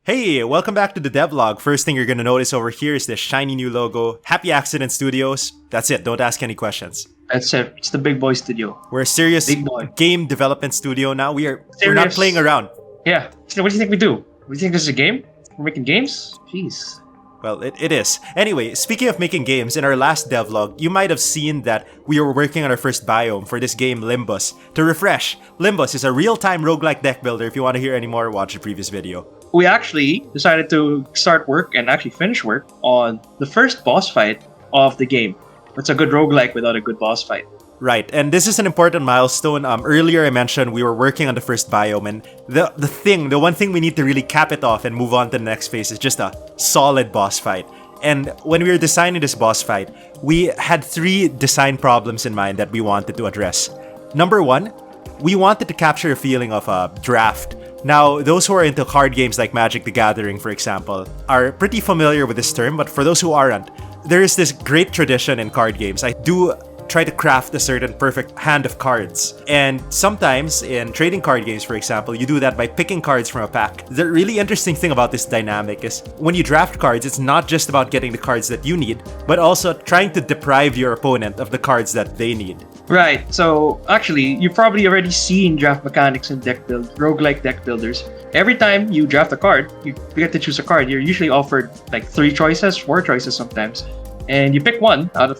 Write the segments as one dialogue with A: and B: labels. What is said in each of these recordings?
A: Hey, welcome back to the devlog. First thing you're gonna notice over here is this shiny new logo, Happy Accident Studios. That's it, don't ask any questions.
B: That's it. It's the big boy studio.
A: We're a serious
B: Big boy.
A: game development studio now. We're not playing around.
B: Yeah. So what do you think we do? Do you think this is a game? We're making games? Jeez.
A: Well, it is. Anyway, speaking of making games, in our last devlog, you might have seen that we were working on our first biome for this game, LYBMUS. To refresh, LYBMUS is a real-time roguelike deck builder. If you want to hear any more, watch the previous video.
B: We actually decided to start work and actually finish work on the first boss fight of the game. It's a good roguelike without a good boss fight.
A: Right, and this is an important milestone. Earlier I mentioned we were working on the first biome, and the one thing we need to really cap it off and move on to the next phase is just a solid boss fight. And when we were designing this boss fight, we had 3 design problems in mind that we wanted to address. Number 1, we wanted to capture a feeling of a draft. Now, those who are into card games like Magic the Gathering, for example, are pretty familiar with this term, but for those who aren't, there is this great tradition in card games. I do try to craft a certain perfect hand of cards. And sometimes in trading card games, for example, you do that by picking cards from a pack. The really interesting thing about this dynamic is when you draft cards, it's not just about getting the cards that you need, but also trying to deprive your opponent of the cards that they need.
B: Right, so actually, you've probably already seen draft mechanics in roguelike deck builders. Every time you draft a card, you get to choose a card. You're usually offered like 3 choices, 4 choices sometimes. And you pick one out of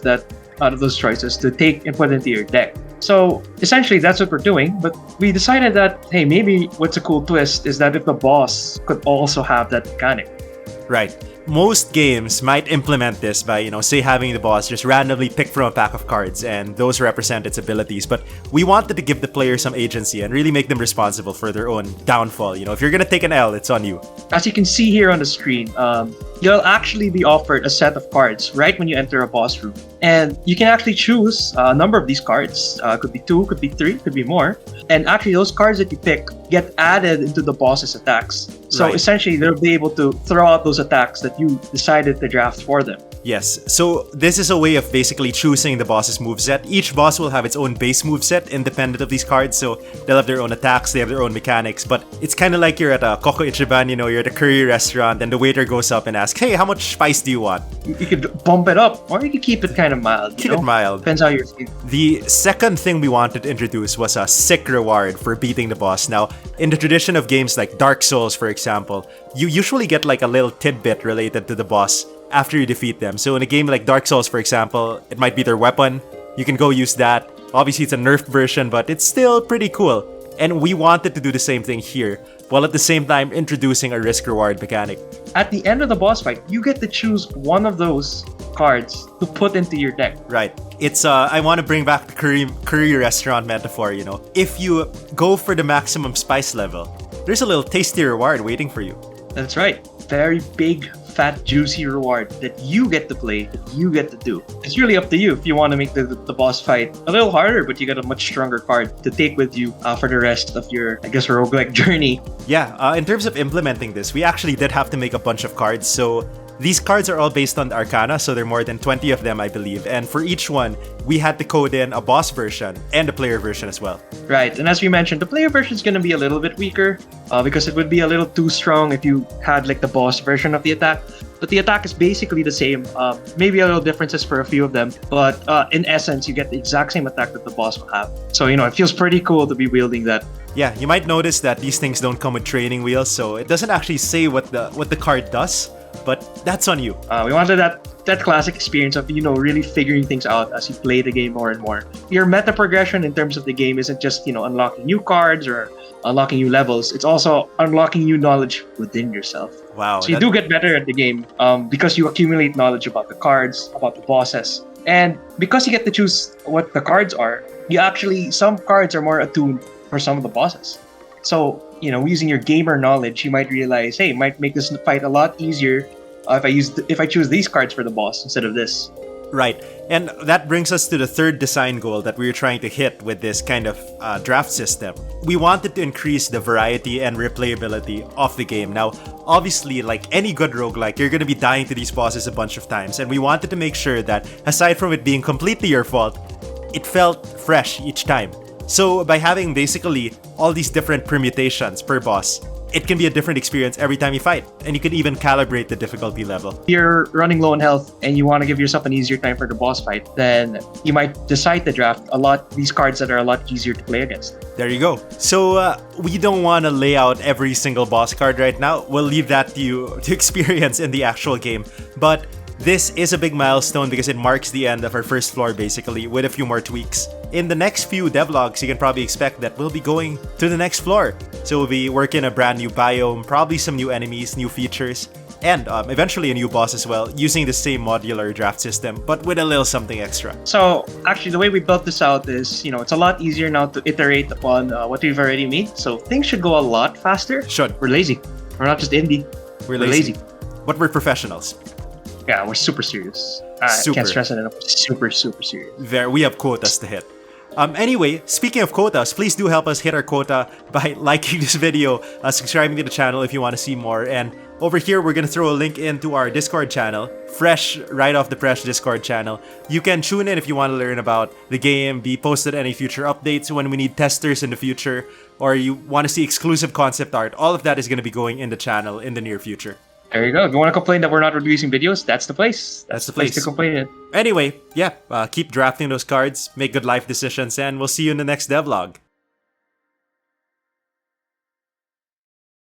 B: those choices to take and put into your deck. So essentially that's what we're doing, but we decided that, hey, maybe what's a cool twist is that if the boss could also have that mechanic.
A: Right. Most games might implement this by, say having the boss just randomly pick from a pack of cards and those represent its abilities, but we wanted to give the player some agency and really make them responsible for their own downfall. If you're gonna take an L, it's on you.
B: As you can see here on the screen, you'll actually be offered a set of cards right when you enter a boss room. And you can actually choose a number of these cards. Could be 2, could be 3, could be more. And actually those cards that you pick get added into the boss's attacks. So essentially they'll be able to throw out those attacks that you decided to draft for them.
A: Yes, so this is a way of basically choosing the boss's moveset. Each boss will have its own base moveset independent of these cards, so they'll have their own attacks, they have their own mechanics, but it's kind of like you're at a Koko Ichiban, you're at a curry restaurant and the waiter goes up and asks, hey, how much spice do you want?
B: You could bump it up, or you could keep it kind of mild.
A: Keep it mild.
B: Depends how you're feeling.
A: The second thing we wanted to introduce was a sick reward for beating the boss. Now, in the tradition of games like Dark Souls, for example, you usually get like a little tidbit related to the boss after you defeat them. So in a game like Dark Souls, for example, it might be their weapon. You can go use that. Obviously, it's a nerfed version, but it's still pretty cool. And we wanted to do the same thing here, while at the same time introducing a risk-reward mechanic.
B: At the end of the boss fight, you get to choose one of those cards to put into your deck.
A: Right. It's I want to bring back the curry restaurant metaphor, If you go for the maximum spice level, there's a little tasty reward waiting for you.
B: That's right. Very big, fat, juicy reward that you get to play, that you get to do. It's really up to you if you want to make the boss fight a little harder, but you get a much stronger card to take with you for the rest of your, roguelike journey.
A: Yeah, in terms of implementing this, we actually did have to make a bunch of cards, so these cards are all based on the Arcana, so there are more than 20 of them, I believe. And for each one, we had to code in a boss version and a player version as well.
B: Right, and as we mentioned, the player version is going to be a little bit weaker because it would be a little too strong if you had like the boss version of the attack. But the attack is basically the same, maybe a little differences for a few of them, but in essence, you get the exact same attack that the boss will have. So, it feels pretty cool to be wielding that.
A: Yeah, you might notice that these things don't come with training wheels, so it doesn't actually say what the card does. But that's on you.
B: We wanted that classic experience of, really figuring things out as you play the game more and more. Your meta progression in terms of the game isn't just, unlocking new cards or unlocking new levels. It's also unlocking new knowledge within yourself.
A: Wow.
B: So you do get better at the game because you accumulate knowledge about the cards, about the bosses. And because you get to choose what the cards are, some cards are more attuned for some of the bosses. So, using your gamer knowledge, you might realize, hey, it might make this fight a lot easier if I choose these cards for the boss instead of this.
A: Right, and that brings us to the third design goal that we were trying to hit with this kind of draft system. We wanted to increase the variety and replayability of the game. Now, obviously, like any good roguelike, you're going to be dying to these bosses a bunch of times, and we wanted to make sure that, aside from it being completely your fault, it felt fresh each time. So by having basically all these different permutations per boss, it can be a different experience every time you fight, and you can even calibrate the difficulty level.
B: If you're running low on health and you want to give yourself an easier time for the boss fight, then you might decide to draft these cards that are a lot easier to play against.
A: There you go. So we don't want to lay out every single boss card right now. We'll leave that to you to experience in the actual game. But this is a big milestone because it marks the end of our first floor basically, with a few more tweaks. In the next few devlogs, you can probably expect that we'll be going to the next floor. So we'll be working a brand new biome, probably some new enemies, new features, and eventually a new boss as well, using the same modular draft system, but with a little something extra.
B: So actually the way we built this out is, it's a lot easier now to iterate upon what we've already made. So things should go a lot faster.
A: Should.
B: We're lazy. We're not just indie.
A: We're lazy. But we're professionals.
B: Yeah, we're super serious.
A: Super.
B: Can't stress it enough. Super, super serious.
A: We have quotas to hit. Anyway, speaking of quotas, please do help us hit our quota by liking this video, subscribing to the channel if you want to see more, and over here we're going to throw a link into our Discord channel, fresh right off the press Discord channel. You can tune in if you want to learn about the game, be posted any future updates when we need testers in the future, or you want to see exclusive concept art. All of that is going to be going in the channel in the near future.
B: There you go. If you want to complain that we're not releasing videos, that's the place. That's the place to complain in.
A: Anyway, yeah, keep drafting those cards, make good life decisions, and we'll see you in the next devlog.